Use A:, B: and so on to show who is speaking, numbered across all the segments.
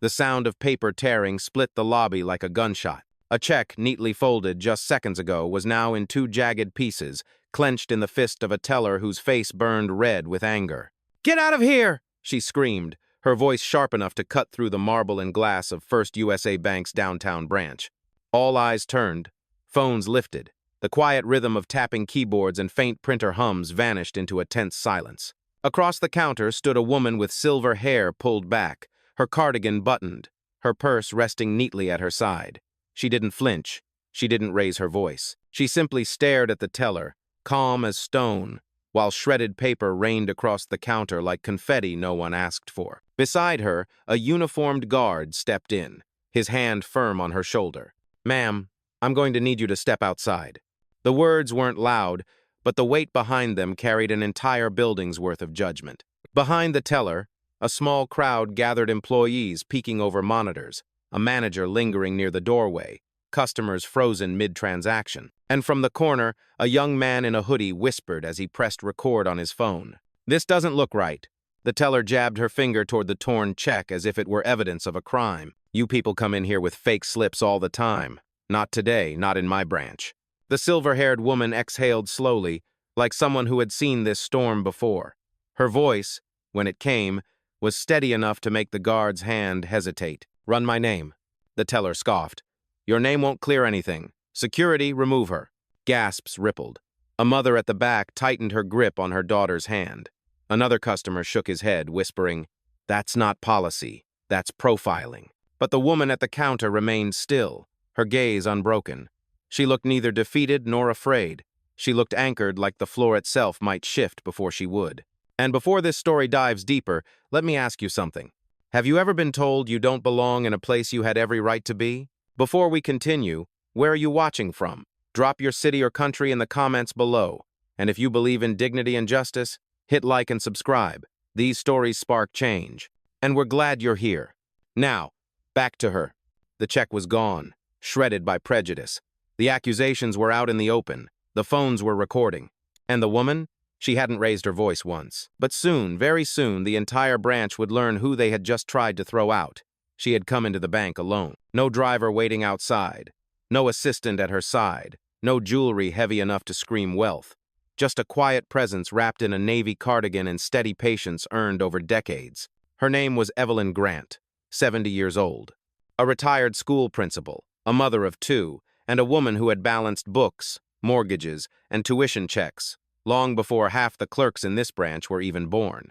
A: The sound of paper tearing split the lobby like a gunshot. A check, neatly folded just seconds ago, was now in two jagged pieces, clenched in the fist of a teller whose face burned red with anger. "Get out of here!" she screamed, her voice sharp enough to cut through the marble and glass of First USA Bank's downtown branch. All eyes turned, phones lifted. The quiet rhythm of tapping keyboards and faint printer hums vanished into a tense silence. Across the counter stood a woman with silver hair pulled back, her cardigan buttoned, her purse resting neatly at her side. She didn't flinch. She didn't raise her voice. She simply stared at the teller, calm as stone, while shredded paper rained across the counter like confetti no one asked for. Beside her, a uniformed guard stepped in, his hand firm on her shoulder. "Ma'am, I'm going to need you to step outside." The words weren't loud, but the weight behind them carried an entire building's worth of judgment. Behind the teller, a small crowd gathered, employees peeking over monitors, a manager lingering near the doorway, customers frozen mid-transaction. And from the corner, a young man in a hoodie whispered as he pressed record on his phone. "This doesn't look right." The teller jabbed her finger toward the torn check as if it were evidence of a crime. "You people come in here with fake slips all the time. Not today, not in my branch." The silver-haired woman exhaled slowly, like someone who had seen this storm before. Her voice, when it came, was steady enough to make the guard's hand hesitate. "Run my name." The teller scoffed. "Your name won't clear anything. Security, remove her." Gasps rippled. A mother at the back tightened her grip on her daughter's hand. Another customer shook his head, whispering, "That's not policy. That's profiling." But the woman at the counter remained still, her gaze unbroken. She looked neither defeated nor afraid. She looked anchored, like the floor itself might shift before she would. And before this story dives deeper, let me ask you something. Have you ever been told you don't belong in a place you had every right to be? Before we continue, where are you watching from? Drop your city or country in the comments below. And if you believe in dignity and justice, hit like and subscribe. These stories spark change. And we're glad you're here. Now, back to her. The check was gone, shredded by prejudice. The accusations were out in the open. The phones were recording. And the woman? She hadn't raised her voice once. But soon, very soon, the entire branch would learn who they had just tried to throw out. She had come into the bank alone. No driver waiting outside. No assistant at her side. No jewelry heavy enough to scream wealth. Just a quiet presence wrapped in a navy cardigan and steady patience earned over decades. Her name was Evelyn Grant, 70 years old. A retired school principal, a mother of two, and a woman who had balanced books, mortgages, and tuition checks long before half the clerks in this branch were even born.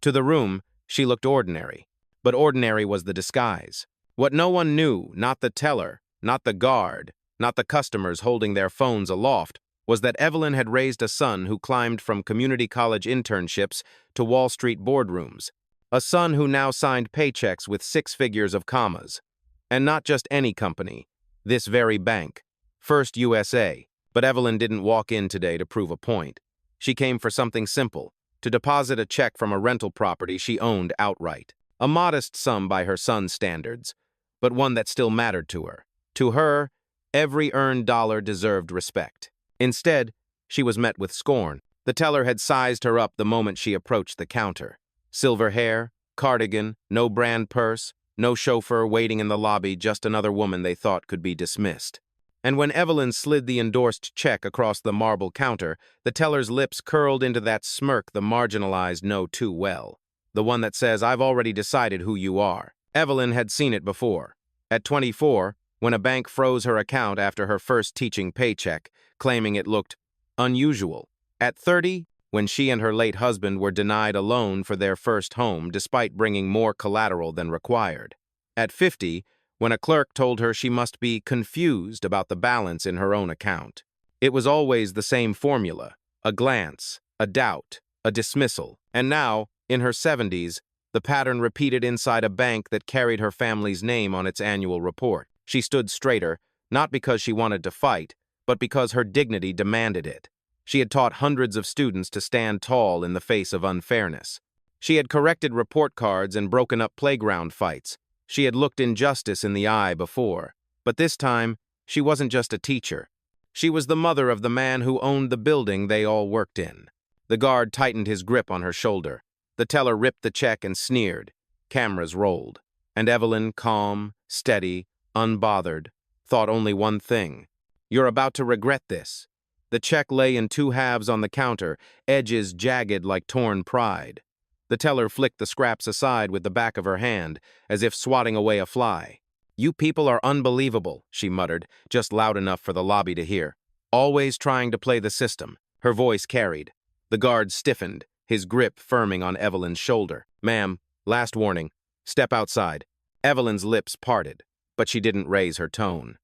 A: To the room, she looked ordinary, but ordinary was the disguise. What no one knew, not the teller, not the guard, not the customers holding their phones aloft, was that Evelyn had raised a son who climbed from community college internships to Wall Street boardrooms, a son who now signed paychecks with 6 figures of commas. And not just any company, this very bank, First USA. But Evelyn didn't walk in today to prove a point. She came for something simple, to deposit a check from a rental property she owned outright. A modest sum by her son's standards, but one that still mattered to her. To her, every earned dollar deserved respect. Instead, she was met with scorn. The teller had sized her up the moment she approached the counter. Silver hair, cardigan, no brand purse, no chauffeur waiting in the lobby, just another woman they thought could be dismissed. And when Evelyn slid the endorsed check across the marble counter, the teller's lips curled into that smirk the marginalized know too well. The one that says, "I've already decided who you are." Evelyn had seen it before. At 24, when a bank froze her account after her first teaching paycheck, claiming it looked unusual. At 30, when she and her late husband were denied a loan for their first home despite bringing more collateral than required. At 50, when a clerk told her she must be confused about the balance in her own account. It was always the same formula: a glance, a doubt, a dismissal. And now, in her 70s, the pattern repeated inside a bank that carried her family's name on its annual report. She stood straighter, not because she wanted to fight, but because her dignity demanded it. She had taught hundreds of students to stand tall in the face of unfairness. She had corrected report cards and broken up playground fights. She had looked injustice in the eye before, but this time, she wasn't just a teacher. She was the mother of the man who owned the building they all worked in. The guard tightened his grip on her shoulder. The teller ripped the check and sneered. Cameras rolled. And Evelyn, calm, steady, unbothered, thought only one thing. You're about to regret this. The check lay in two halves on the counter, edges jagged like torn pride. The teller flicked the scraps aside with the back of her hand, as if swatting away a fly. You people are unbelievable, she muttered, just loud enough for the lobby to hear. Always trying to play the system. Her voice carried. The guard stiffened, his grip firming on Evelyn's shoulder. Ma'am, last warning. Step outside. Evelyn's lips parted, but she didn't raise her tone.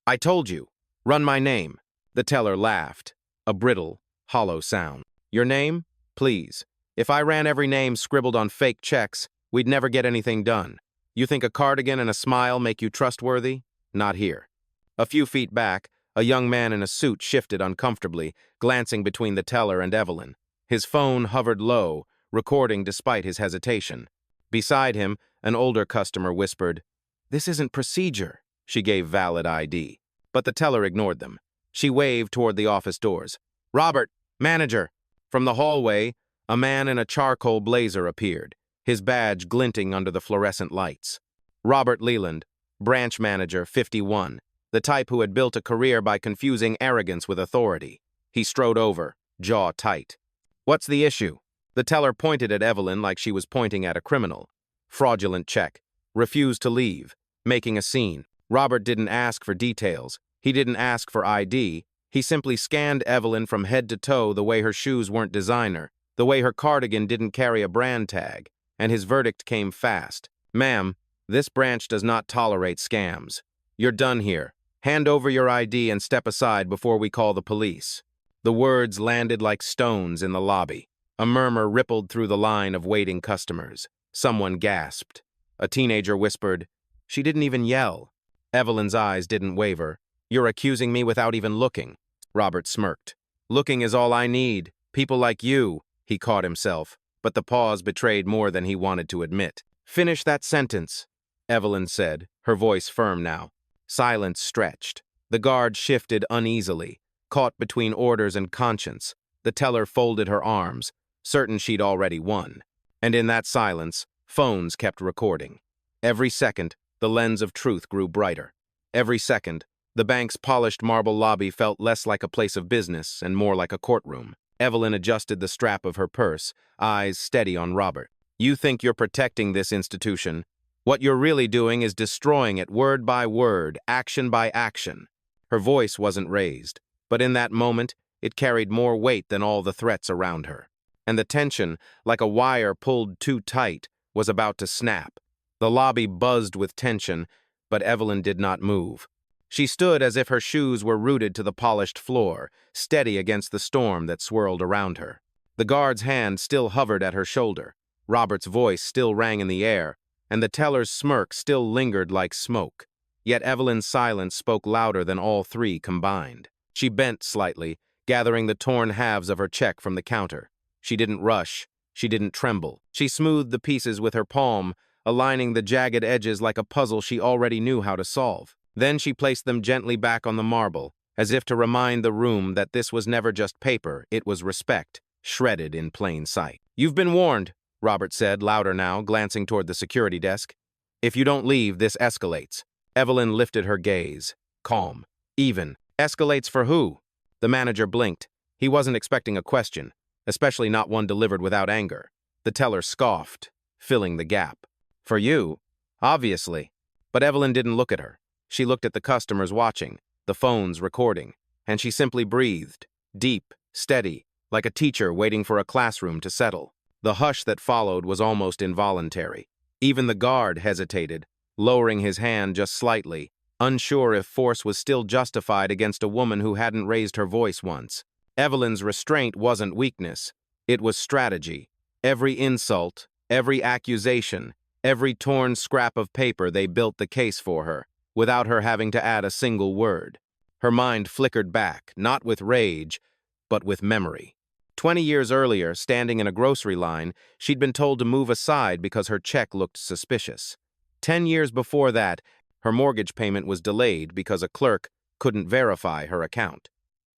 A: I told you. Run my name. The teller laughed, a brittle, hollow sound. Your name? Please. If I ran every name scribbled on fake checks, we'd never get anything done. You think a cardigan and a smile make you trustworthy? Not here. A few feet back, a young man in a suit shifted uncomfortably, glancing between the teller and Evelyn. His phone hovered low, recording despite his hesitation. Beside him, an older customer whispered, "This isn't procedure." She gave valid ID. But the teller ignored them. She waved toward the office doors. "Robert, manager!" From the hallway, a man in a charcoal blazer appeared, his badge glinting under the fluorescent lights. Robert Leland, branch manager, 51, the type who had built a career by confusing arrogance with authority. He strode over, jaw tight. "What's the issue?" The teller pointed at Evelyn like she was pointing at a criminal. Fraudulent check. Refused to leave. Making a scene. Robert didn't ask for details. He didn't ask for ID. He simply scanned Evelyn from head to toe the way her shoes weren't designer, the way her cardigan didn't carry a brand tag, and his verdict came fast. "Ma'am, this branch does not tolerate scams. You're done here. Hand over your ID and step aside before we call the police." The words landed like stones in the lobby. A murmur rippled through the line of waiting customers. Someone gasped. A teenager whispered, "She didn't even yell." Evelyn's eyes didn't waver. "You're accusing me without even looking." Robert smirked. "Looking is all I need. People like you," he caught himself, but the pause betrayed more than he wanted to admit. "Finish that sentence," Evelyn said, her voice firm now. Silence stretched. The guard shifted uneasily, caught between orders and conscience. The teller folded her arms, certain she'd already won. And in that silence, phones kept recording. Every second, the lens of truth grew brighter. Every second, the bank's polished marble lobby felt less like a place of business and more like a courtroom. Evelyn adjusted the strap of her purse, eyes steady on Robert. "You think you're protecting this institution. What you're really doing is destroying it word by word, action by action." Her voice wasn't raised, but in that moment, it carried more weight than all the threats around her. And the tension, like a wire pulled too tight, was about to snap. The lobby buzzed with tension, but Evelyn did not move. She stood as if her shoes were rooted to the polished floor, steady against the storm that swirled around her. The guard's hand still hovered at her shoulder. Robert's voice still rang in the air, and the teller's smirk still lingered like smoke. Yet Evelyn's silence spoke louder than all three combined. She bent slightly, gathering the torn halves of her check from the counter. She didn't rush. She didn't tremble. She smoothed the pieces with her palm, aligning the jagged edges like a puzzle she already knew how to solve. Then she placed them gently back on the marble, as if to remind the room that this was never just paper, it was respect, shredded in plain sight. "You've been warned," Robert said, louder now, glancing toward the security desk. "If you don't leave, this escalates." Evelyn lifted her gaze. Calm. Even. "Escalates for who?" The manager blinked. He wasn't expecting a question, especially not one delivered without anger. The teller scoffed, filling the gap. "For you? Obviously." But Evelyn didn't look at her. She looked at the customers watching, the phones recording, and she simply breathed, deep, steady, like a teacher waiting for a classroom to settle. The hush that followed was almost involuntary. Even the guard hesitated, lowering his hand just slightly, unsure if force was still justified against a woman who hadn't raised her voice once. Evelyn's restraint wasn't weakness. It was strategy. Every insult, every accusation, every torn scrap of paper, they built the case for her, without her having to add a single word. Her mind flickered back, not with rage, but with memory. 20 years earlier, standing in a grocery line, she'd been told to move aside because her check looked suspicious. 10 years before that, her mortgage payment was delayed because a clerk couldn't verify her account.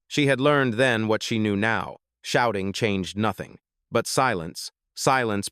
A: She had learned then what she knew now. Shouting changed nothing. But silence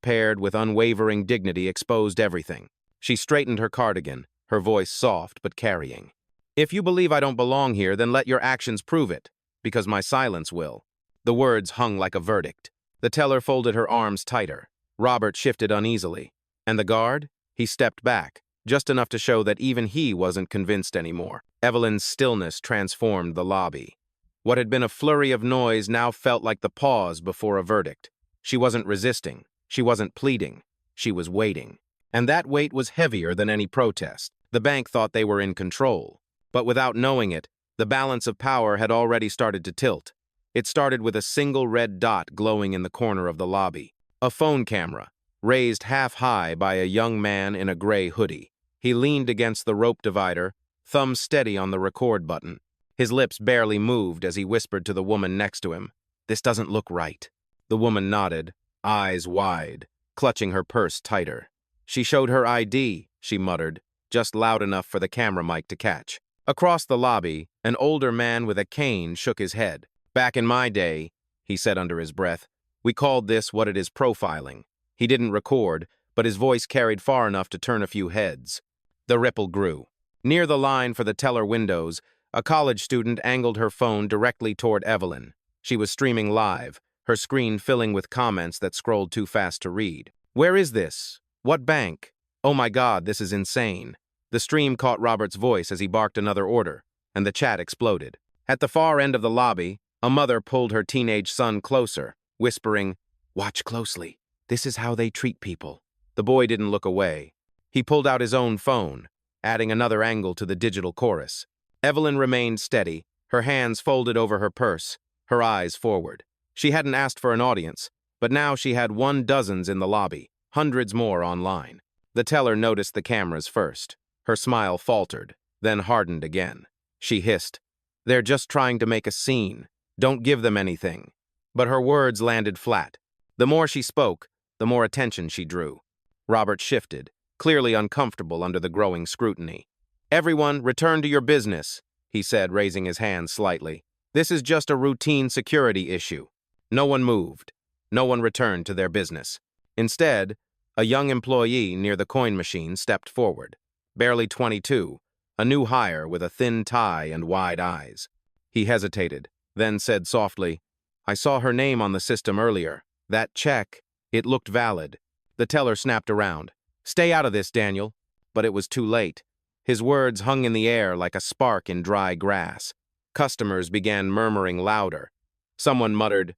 A: paired with unwavering dignity exposed everything. She straightened her cardigan, her voice soft but carrying. If you believe I don't belong here, then let your actions prove it, because my silence will. The words hung like a verdict. The teller folded her arms tighter. Robert shifted uneasily. And the guard? He stepped back, just enough to show that even he wasn't convinced anymore. Evelyn's stillness transformed the lobby. What had been a flurry of noise now felt like the pause before a verdict. She wasn't resisting. She wasn't pleading. She was waiting. And that weight was heavier than any protest. The bank thought they were in control. But without knowing it, the balance of power had already started to tilt. It started with a single red dot glowing in the corner of the lobby. A phone camera, raised half-high by a young man in a gray hoodie. He leaned against the rope divider, thumb steady on the record button. His lips barely moved as he whispered to the woman next to him, "This doesn't look right." The woman nodded, eyes wide, clutching her purse tighter. "She showed her ID," she muttered, just loud enough for the camera mic to catch. Across the lobby, an older man with a cane shook his head. "Back in my day," he said under his breath, "we called this what it is, profiling." He didn't record, but his voice carried far enough to turn a few heads. The ripple grew. Near the line for the teller windows, a college student angled her phone directly toward Evelyn. She was streaming live, her screen filling with comments that scrolled too fast to read. "Where is this? What bank? Oh my God, this is insane." The stream caught Robert's voice as he barked another order, and the chat exploded. At the far end of the lobby, a mother pulled her teenage son closer, whispering, "Watch closely. This is how they treat people." The boy didn't look away. He pulled out his own phone, adding another angle to the digital chorus. Evelyn remained steady, her hands folded over her purse, her eyes forward. She hadn't asked for an audience, but now she had 12 in the lobby, hundreds more online. The teller noticed the cameras first. Her smile faltered, then hardened again. She hissed, "They're just trying to make a scene. Don't give them anything." But her words landed flat. The more she spoke, the more attention she drew. Robert shifted, clearly uncomfortable under the growing scrutiny. "Everyone, return to your business," he said, raising his hand slightly. "This is just a routine security issue." No one moved. No one returned to their business. Instead, a young employee near the coin machine stepped forward. Barely 22, a new hire with a thin tie and wide eyes. He hesitated, then said softly, "I saw her name on the system earlier. That check, it looked valid." The teller snapped around. "Stay out of this, Daniel." But it was too late. His words hung in the air like a spark in dry grass. Customers began murmuring louder. Someone muttered,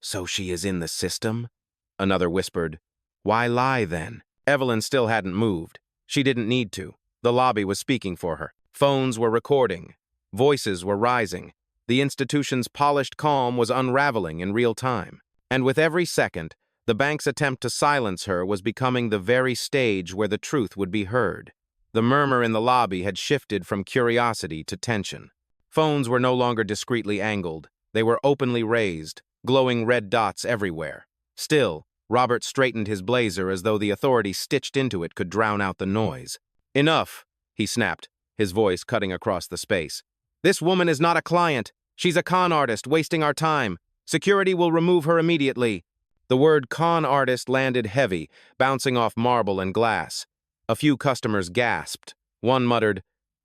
A: "So she is in the system?" Another whispered, "Why lie then?" Evelyn still hadn't moved. She didn't need to. The lobby was speaking for her. Phones were recording. Voices were rising. The institution's polished calm was unraveling in real time. And with every second, the bank's attempt to silence her was becoming the very stage where the truth would be heard. The murmur in the lobby had shifted from curiosity to tension. Phones were no longer discreetly angled. They were openly raised, glowing red dots everywhere. Still, Robert straightened his blazer as though the authority stitched into it could drown out the noise. "Enough," he snapped, his voice cutting across the space. "This woman is not a client. She's a con artist, wasting our time. Security will remove her immediately." The word con artist landed heavy, bouncing off marble and glass. A few customers gasped. One muttered,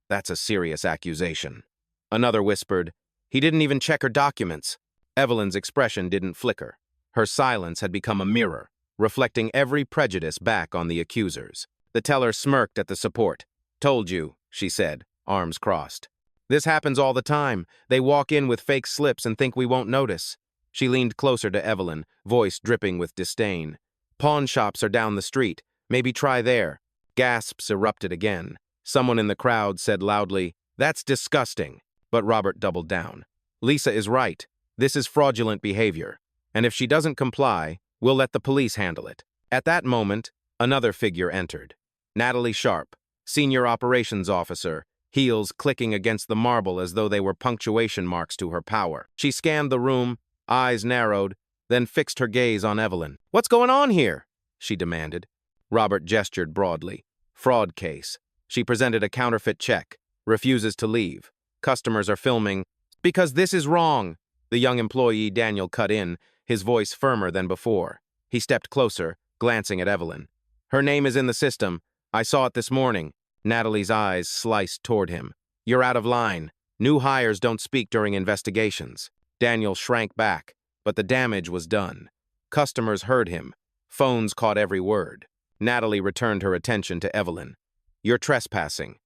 A: "That's a serious accusation." Another whispered, "He didn't even check her documents." Evelyn's expression didn't flicker. Her silence had become a mirror, reflecting every prejudice back on the accusers. The teller smirked at the support. "Told you," she said, arms crossed. "This happens all the time. They walk in with fake slips and think we won't notice." She leaned closer to Evelyn, voice dripping with disdain. "Pawn shops are down the street. Maybe try there." Gasps erupted again. Someone in the crowd said loudly, "That's disgusting." But Robert doubled down. "Lisa is right. This is fraudulent behavior. And if she doesn't comply, we'll let the police handle it." At that moment, another figure entered. Natalie Sharp, senior operations officer, heels clicking against the marble as though they were punctuation marks to her power. She scanned the room, eyes narrowed, then fixed her gaze on Evelyn. "What's going on here?" she demanded. Robert gestured broadly. "Fraud case." She presented a counterfeit check. "Refuses to leave. Customers are filming." "Because this is wrong," the young employee Daniel cut in, his voice firmer than before. He stepped closer, glancing at Evelyn. "Her name is in the system. I saw it this morning. Natalie's eyes sliced toward him. You're out of line. New hires don't speak during investigations. Daniel shrank back, but the damage was done. Customers heard him. Phones caught every word. Natalie returned her attention to Evelyn. You're trespassing.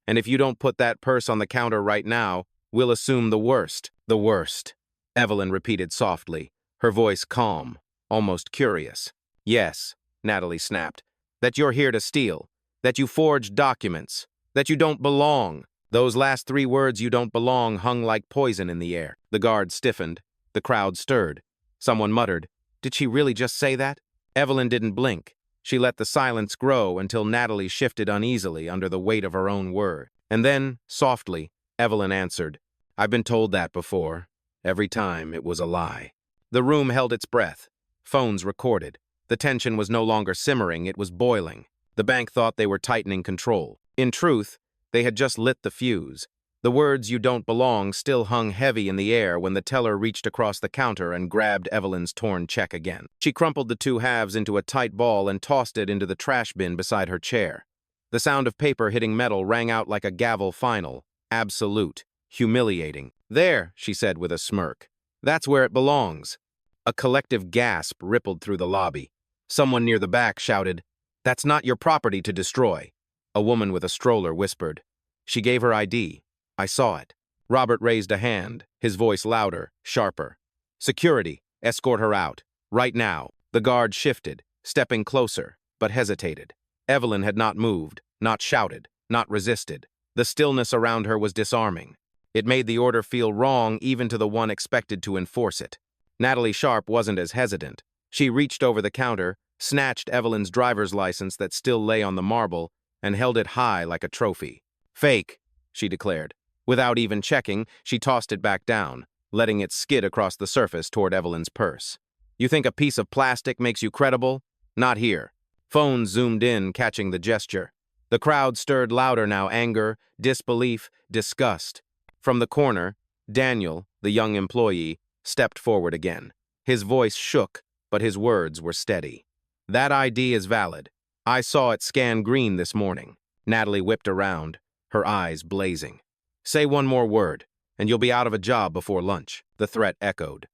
A: And if you don't put that purse on the counter right now, we'll assume the worst. The worst. Evelyn repeated softly, her voice calm, almost curious. Yes, Natalie snapped. That you're here to steal. That you forged documents. That you don't belong. Those last 3 words, you don't belong, hung like poison in the air. The guard stiffened. The crowd stirred. Someone muttered, Did she really just say that? Evelyn didn't blink. She let the silence grow until Natalie shifted uneasily under the weight of her own word. And then, softly, Evelyn answered, I've been told that before. Every time it was a lie. The room held its breath. Phones recorded. The tension was no longer simmering, it was boiling. The bank thought they were tightening control. In truth, they had just lit the fuse. The words "you don't belong" still hung heavy in the air when the teller reached across the counter and grabbed Evelyn's torn check again. She crumpled the 2 halves into a tight ball and tossed it into the trash bin beside her chair. The sound of paper hitting metal rang out like a gavel final. Absolute. Humiliating. There, she said with a smirk. That's where it belongs. A collective gasp rippled through the lobby. Someone near the back shouted, That's not your property to destroy. A woman with a stroller whispered. She gave her ID. I saw it. Robert raised a hand, his voice louder, sharper. Security, escort her out. Right now. The guard shifted, stepping closer, but hesitated. Evelyn had not moved, not shouted, not resisted. The stillness around her was disarming. It made the order feel wrong even to the one expected to enforce it. Natalie Sharp wasn't as hesitant. She reached over the counter, snatched Evelyn's driver's license that still lay on the marble, and held it high like a trophy. Fake, she declared. Without even checking, she tossed it back down, letting it skid across the surface toward Evelyn's purse. You think a piece of plastic makes you credible? Not here. Phones zoomed in, catching the gesture. The crowd stirred louder now, anger, disbelief, disgust. From the corner, Daniel, the young employee, stepped forward again. His voice shook, but his words were steady. That ID is valid. I saw it scan green this morning. Natalie whipped around, her eyes blazing. Say one more word, and you'll be out of a job before lunch, the threat echoed.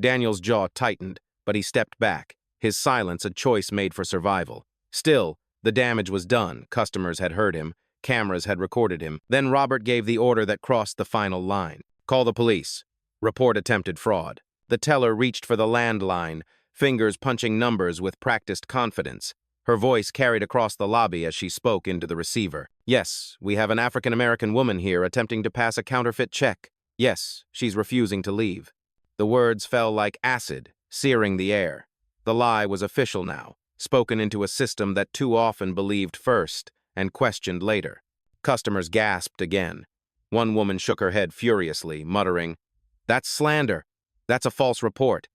A: Daniel's jaw tightened, but he stepped back, his silence a choice made for survival. Still, the damage was done. Customers had heard him. Cameras had recorded him. Then Robert gave the order that crossed the final line. Call the police. Report attempted fraud. The teller reached for the landline, fingers punching numbers with practiced confidence. Her voice carried across the lobby as she spoke into the receiver. Yes, we have an African-American woman here attempting to pass a counterfeit check. Yes, she's refusing to leave. The words fell like acid, searing the air. The lie was official now, spoken into a system that too often believed first and questioned later. Customers gasped again. One woman shook her head furiously, muttering, That's slander. That's a false report.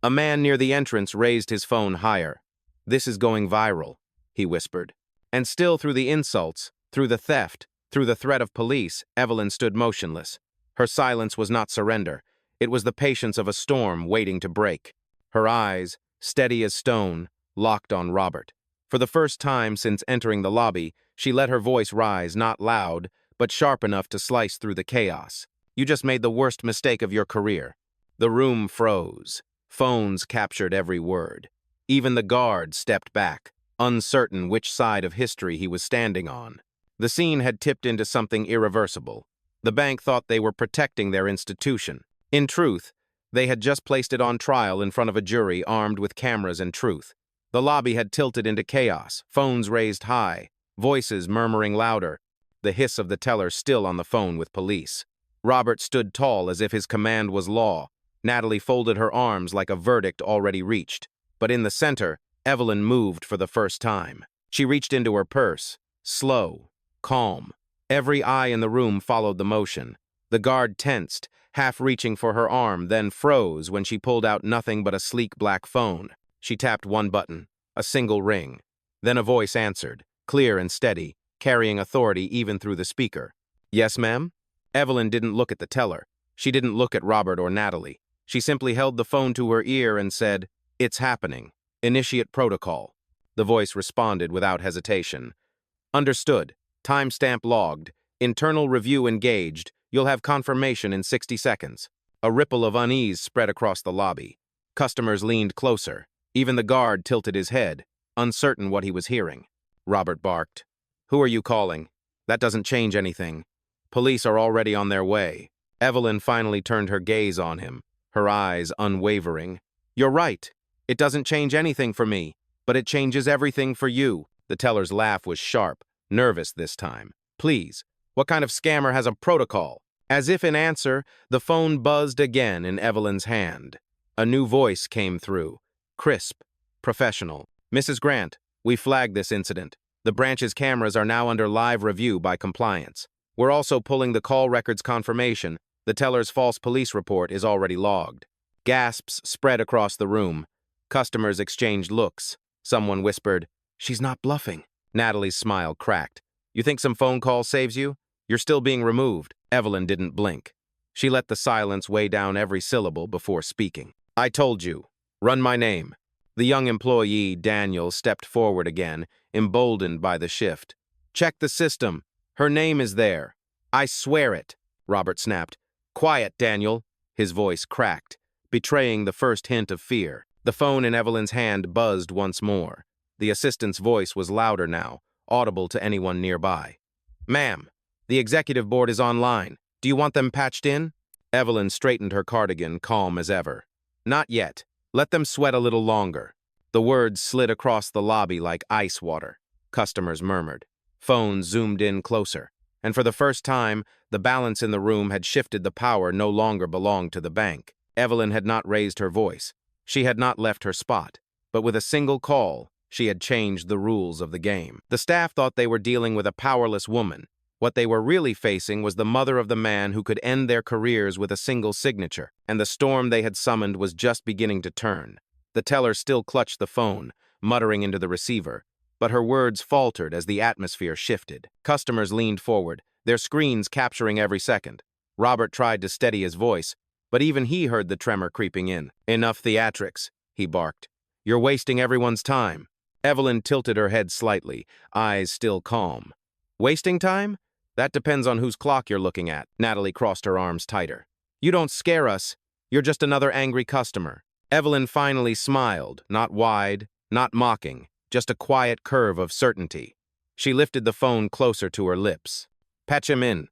A: A man near the entrance raised his phone higher. This is going viral, he whispered. And still through the insults, through the theft, through the threat of police, Evelyn stood motionless. Her silence was not surrender. It was the patience of a storm waiting to break. Her eyes, steady as stone, locked on Robert. For the first time since entering the lobby, she let her voice rise, not loud, but sharp enough to slice through the chaos. You just made the worst mistake of your career. The room froze. Phones captured every word. Even the guard stepped back, uncertain which side of history he was standing on. The scene had tipped into something irreversible. The bank thought they were protecting their institution. In truth, they had just placed it on trial in front of a jury armed with cameras and truth. The lobby had tilted into chaos, phones raised high, voices murmuring louder, the hiss of the teller still on the phone with police. Robert stood tall as if his command was law. Natalie folded her arms like a verdict already reached. But in the center, Evelyn moved for the first time. She reached into her purse, slow, calm. Every eye in the room followed the motion. The guard tensed, half reaching for her arm, then froze when she pulled out nothing but a sleek black phone. She tapped one button, a single ring. Then a voice answered, clear and steady, carrying authority even through the speaker. Yes, ma'am? Evelyn didn't look at the teller. She didn't look at Robert or Natalie. She simply held the phone to her ear and said, It's happening. Initiate protocol. The voice responded without hesitation. Understood. Timestamp logged. Internal review engaged. You'll have confirmation in 60 seconds. A ripple of unease spread across the lobby. Customers leaned closer. Even the guard tilted his head, uncertain what he was hearing. Robert barked. Who are you calling? That doesn't change anything. Police are already on their way. Evelyn finally turned her gaze on him, her eyes unwavering. You're right. It doesn't change anything for me, but it changes everything for you. The teller's laugh was sharp, nervous this time. Please, what kind of scammer has a protocol? As if in answer, the phone buzzed again in Evelyn's hand. A new voice came through, crisp, professional. Mrs. Grant, we flagged this incident. The branch's cameras are now under live review by compliance. We're also pulling the call records confirmation. The teller's false police report is already logged. Gasps spread across the room. Customers exchanged looks. Someone whispered, "She's not bluffing." Natalie's smile cracked. You think some phone call saves you? You're still being removed. Evelyn didn't blink. She let the silence weigh down every syllable before speaking. I told you. Run my name. The young employee, Daniel, stepped forward again, emboldened by the shift. Check the system. Her name is there. I swear it, Robert snapped. Quiet, Daniel. His voice cracked, betraying the first hint of fear. The phone in Evelyn's hand buzzed once more. The assistant's voice was louder now, audible to anyone nearby. Ma'am, the executive board is online. Do you want them patched in? Evelyn straightened her cardigan, calm as ever. Not yet. Let them sweat a little longer. The words slid across the lobby like ice water. Customers murmured. Phones zoomed in closer. And for the first time, the balance in the room had shifted. The power no longer belonged to the bank. Evelyn had not raised her voice. She had not left her spot. But with a single call, she had changed the rules of the game. The staff thought they were dealing with a powerless woman. What they were really facing was the mother of the man who could end their careers with a single signature, and the storm they had summoned was just beginning to turn. The teller still clutched the phone, muttering into the receiver, but her words faltered as the atmosphere shifted. Customers leaned forward, their screens capturing every second. Robert tried to steady his voice, but even he heard the tremor creeping in. Enough theatrics, he barked. You're wasting everyone's time. Evelyn tilted her head slightly, eyes still calm. Wasting time? That depends on whose clock you're looking at. Natalie crossed her arms tighter. You don't scare us. You're just another angry customer. Evelyn finally smiled, not wide, not mocking, just a quiet curve of certainty. She lifted the phone closer to her lips. Patch him in.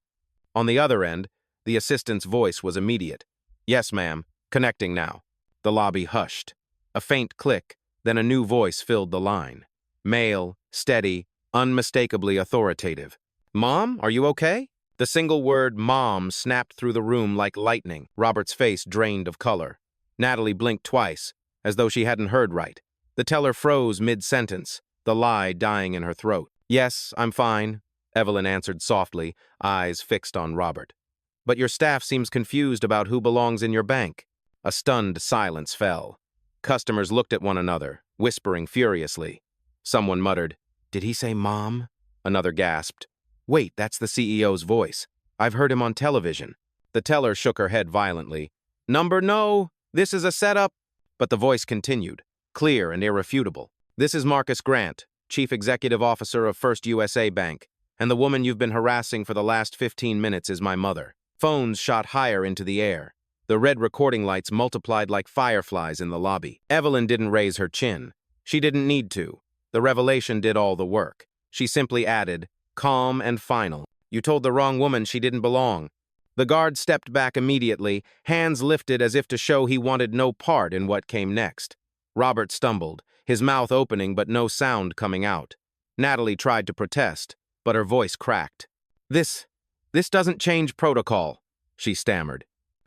A: On the other end, the assistant's voice was immediate. Yes, ma'am. Connecting now. The lobby hushed. A faint click, then a new voice filled the line. Male, steady, unmistakably authoritative. Mom, are you okay? The single word mom snapped through the room like lightning. Robert's face drained of color. Natalie blinked twice, as though she hadn't heard right. The teller froze mid-sentence, the lie dying in her throat. Yes, I'm fine, Evelyn answered softly, eyes fixed on Robert. But your staff seems confused about who belongs in your bank. A stunned silence fell. Customers looked at one another, whispering furiously. Someone muttered, Did he say mom? Another gasped. Wait, that's the CEO's voice. I've heard him on television. The teller shook her head violently. Number no, this is a setup. But the voice continued, clear and irrefutable. This is Marcus Grant, Chief Executive Officer of First USA Bank, and the woman you've been harassing for the last 15 minutes is my mother. Phones shot higher into the air. The red recording lights multiplied like fireflies in the lobby. Evelyn didn't raise her chin. She didn't need to. The revelation did all the work. She simply added, calm and final. You told the wrong woman she didn't belong. The guard stepped back immediately, hands lifted as if to show he wanted no part in what came next. Robert stumbled, his mouth opening but no sound coming out. Natalie tried to protest, but her voice cracked. This doesn't change protocol, she stammered.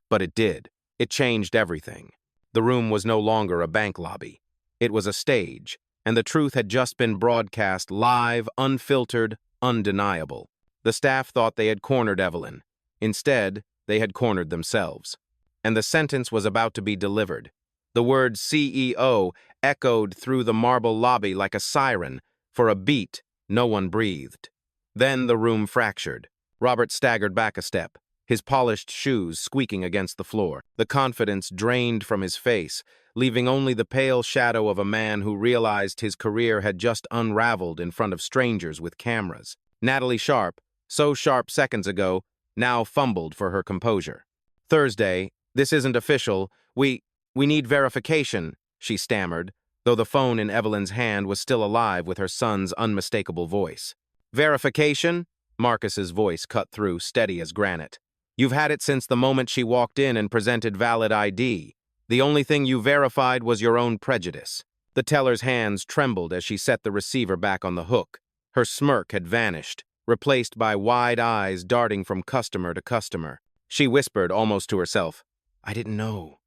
A: But it did. It changed everything. The room was no longer a bank lobby. It was a stage, and the truth had just been broadcast live, unfiltered, undeniable. The staff thought they had cornered Evelyn. Instead, they had cornered themselves. And the sentence was about to be delivered. The word CEO echoed through the marble lobby like a siren. For a beat, no one breathed. Then the room fractured. Robert staggered back a step. his polished shoes squeaking against the floor. The confidence drained from his face, leaving only the pale shadow of a man who realized his career had just unraveled in front of strangers with cameras. Natalie Sharp, so sharp seconds ago, now fumbled for her composure. "Thursday, this isn't official. We need verification," she stammered, though the phone in Evelyn's hand was still alive with her son's unmistakable voice. "Verification?" Marcus's voice cut through, steady as granite. "You've had it since the moment she walked in and presented valid ID. The only thing you verified was your own prejudice." The teller's hands trembled as she set the receiver back on the hook. Her smirk had vanished, replaced by wide eyes darting from customer to customer. She whispered almost to herself, I didn't know.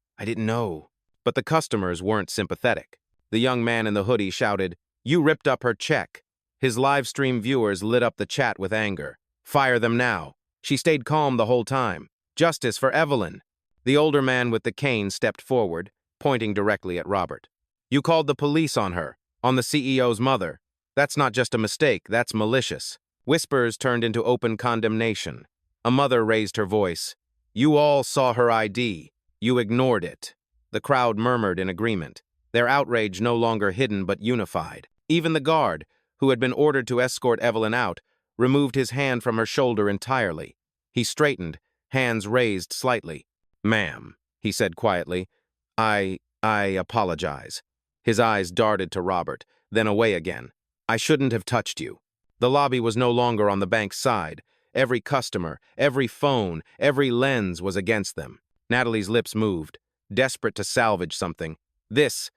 A: But the customers weren't sympathetic. The young man in the hoodie shouted, "You ripped up her check." His live stream viewers lit up the chat with anger. "Fire them now." She stayed calm the whole time. "Justice for Evelyn." The older man with the cane stepped forward, pointing directly at Robert. "You called the police on her, on the CEO's mother. That's not just a mistake, that's malicious." Whispers turned into open condemnation. A mother raised her voice. "You all saw her ID. You ignored it." The crowd murmured in agreement, their outrage no longer hidden but unified. Even the guard, who had been ordered to escort Evelyn out, removed his hand from her shoulder entirely. He straightened, hands raised slightly. "Ma'am," he said quietly, I apologize." His eyes darted to Robert, then away again. "I shouldn't have touched you." The lobby was no longer on the bank's side. Every customer, every phone, every lens was against them. Natalie's lips moved, desperate to salvage something. This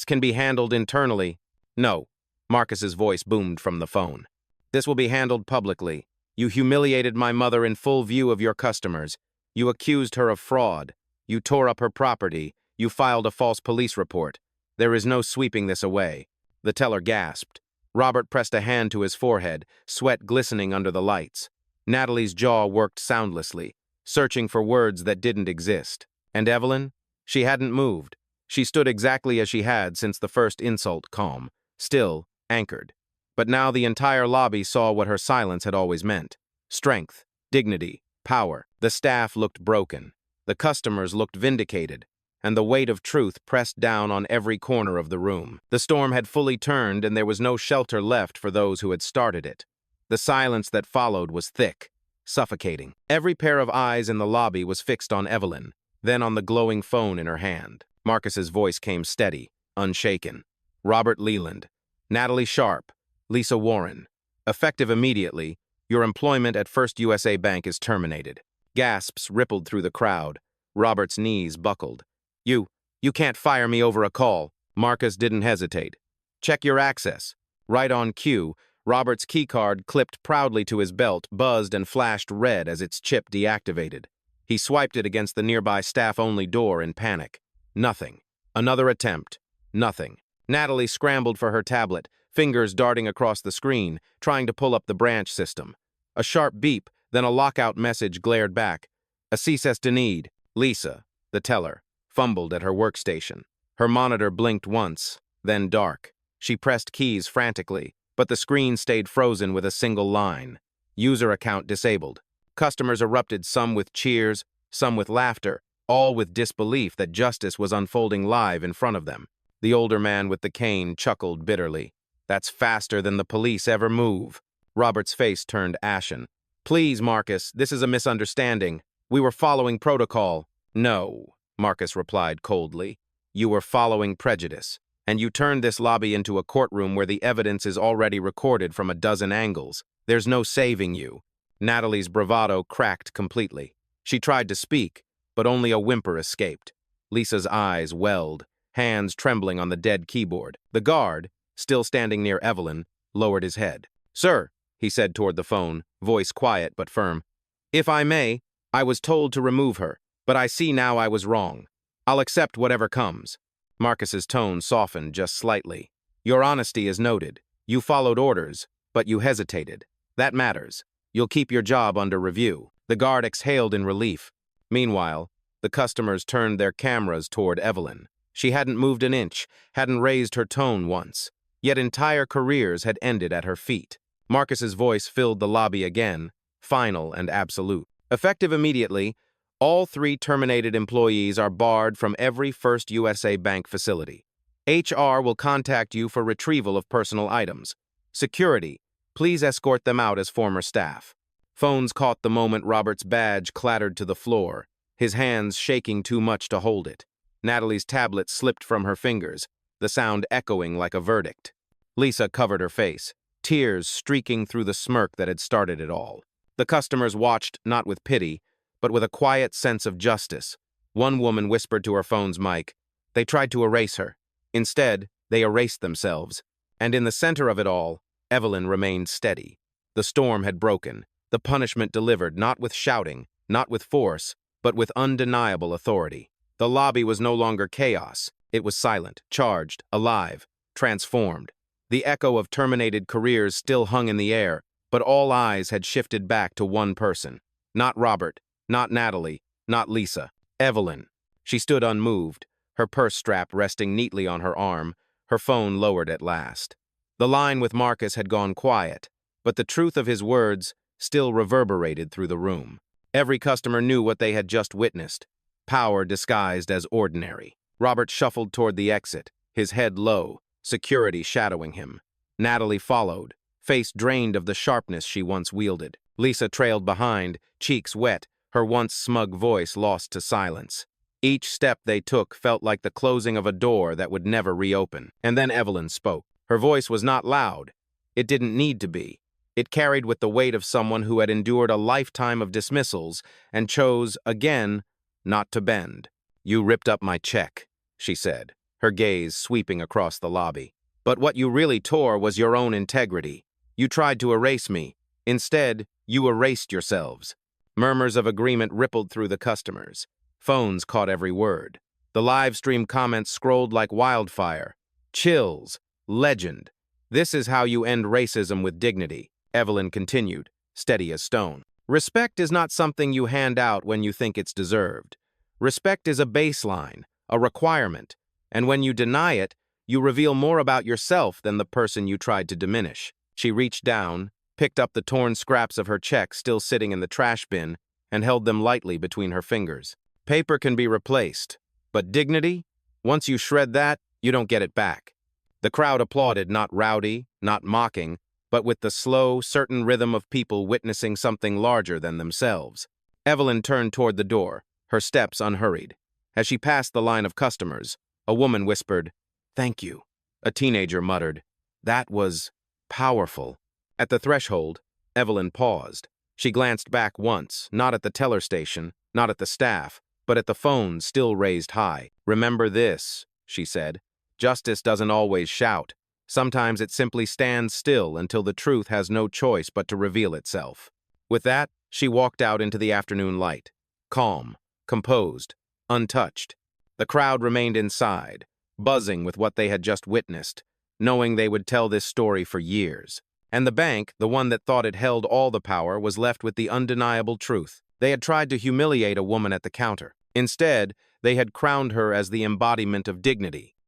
A: can be handled internally." "No," Marcus's voice boomed from the phone. "This will be handled publicly. You humiliated my mother in full view of your customers. You accused her of fraud. You tore up her property. You filed a false police report. There is no sweeping this away." The teller gasped. Robert pressed a hand to his forehead, sweat glistening under the lights. Natalie's jaw worked soundlessly, searching for words that didn't exist. And Evelyn? She hadn't moved. She stood exactly as she had since the first insult, calm, still, anchored. But now the entire lobby saw what her silence had always meant. Strength, dignity, power. The staff looked broken. The customers looked vindicated. And the weight of truth pressed down on every corner of the room. The storm had fully turned, and there was no shelter left for those who had started it. The silence that followed was thick, suffocating. Every pair of eyes in the lobby was fixed on Evelyn, then on the glowing phone in her hand. Marcus's voice came steady, unshaken. "Robert Leland, Natalie Sharp, Lisa Warren. Effective immediately, your employment at First USA Bank is terminated." Gasps rippled through the crowd. Robert's knees buckled. You can't fire me over a call." Marcus didn't hesitate. "Check your access." Right on cue, Robert's keycard clipped proudly to his belt, buzzed and flashed red as its chip deactivated. He swiped it against the nearby staff-only door in panic. Nothing. Another attempt. Nothing. Natalie scrambled for her tablet, fingers darting across the screen, trying to pull up the branch system. A sharp beep, then a lockout message glared back. "Access denied." Lisa, the teller, fumbled at her workstation. Her monitor blinked once, then dark. She pressed keys frantically, but the screen stayed frozen with a single line. "User account disabled." Customers erupted, some with cheers, some with laughter, all with disbelief that justice was unfolding live in front of them. The older man with the cane chuckled bitterly. "That's faster than the police ever move." Robert's face turned ashen. "Please, Marcus, this is a misunderstanding. We were following protocol." "No," Marcus replied coldly. "You were following prejudice, and you turned this lobby into a courtroom where the evidence is already recorded from a dozen angles. There's no saving you." Natalie's bravado cracked completely. She tried to speak, but only a whimper escaped. Lisa's eyes welled, hands trembling on the dead keyboard. The guard, still standing near Evelyn, lowered his head. "Sir," he said toward the phone, voice quiet but firm, "if I may, I was told to remove her, but I see now I was wrong. I'll accept whatever comes." Marcus's tone softened just slightly. "Your honesty is noted. You followed orders, but you hesitated. That matters. You'll keep your job under review." The guard exhaled in relief. Meanwhile, the customers turned their cameras toward Evelyn. She hadn't moved an inch, hadn't raised her tone once, yet entire careers had ended at her feet. Marcus's voice filled the lobby again, final and absolute. Effective immediately, all 3 terminated employees are barred from every First USA Bank facility. HR will contact you for retrieval of personal items. Security, please escort them out as former staff. Phones caught the moment Robert's badge clattered to the floor, his hands shaking too much to hold it. Natalie's tablet slipped from her fingers, the sound echoing like a verdict. Lisa covered her face, tears streaking through the smirk that had started it all. The customers watched not with pity, but with a quiet sense of justice. One woman whispered to her phone's mic, "They tried to erase her. Instead, they erased themselves." And in the center of it all, Evelyn remained steady. The storm had broken, the punishment delivered not with shouting, not with force, but with undeniable authority. The lobby was no longer chaos. It was silent, charged, alive, transformed. The echo of terminated careers still hung in the air, but all eyes had shifted back to one person. Not Robert, not Natalie, not Lisa. Evelyn. She stood unmoved, her purse strap resting neatly on her arm, her phone lowered at last. The line with Marcus had gone quiet, but the truth of his words still reverberated through the room. Every customer knew what they had just witnessed. Power disguised as ordinary. Robert shuffled toward the exit, his head low, security shadowing him. Natalie followed, face drained of the sharpness she once wielded. Lisa trailed behind, cheeks wet, her once smug voice lost to silence. Each step they took felt like the closing of a door that would never reopen. And then Evelyn spoke. Her voice was not loud. It didn't need to be. It carried with the weight of someone who had endured a lifetime of dismissals and chose, again, not to bend. "You ripped up my check," she said, her gaze sweeping across the lobby. "But what you really tore was your own integrity. You tried to erase me. Instead, you erased yourselves." Murmurs of agreement rippled through the customers. Phones caught every word. The live stream comments scrolled like wildfire. Chills. Legend. "This is how you end racism with dignity," Evelyn continued, steady as stone. "Respect is not something you hand out when you think it's deserved. Respect is a baseline, a requirement, and when you deny it, you reveal more about yourself than the person you tried to diminish." She reached down, picked up the torn scraps of her check still sitting in the trash bin, and held them lightly between her fingers. "Paper can be replaced, but dignity? Once you shred that, you don't get it back." The crowd applauded, not rowdy, not mocking, but with the slow, certain rhythm of people witnessing something larger than themselves. Evelyn turned toward the door, her steps unhurried. As she passed the line of customers, a woman whispered, "Thank you." A teenager muttered, "That was powerful." At the threshold, Evelyn paused. She glanced back once, not at the teller station, not at the staff, but at the phone still raised high. "Remember this," she said. "Justice doesn't always shout. Sometimes it simply stands still until the truth has no choice but to reveal itself." With that, she walked out into the afternoon light, calm, composed, untouched. The crowd remained inside, buzzing with what they had just witnessed, knowing they would tell this story for years. And the bank, the one that thought it held all the power, was left with the undeniable truth. They had tried to humiliate a woman at the counter. Instead, they had crowned her as the embodiment of dignity.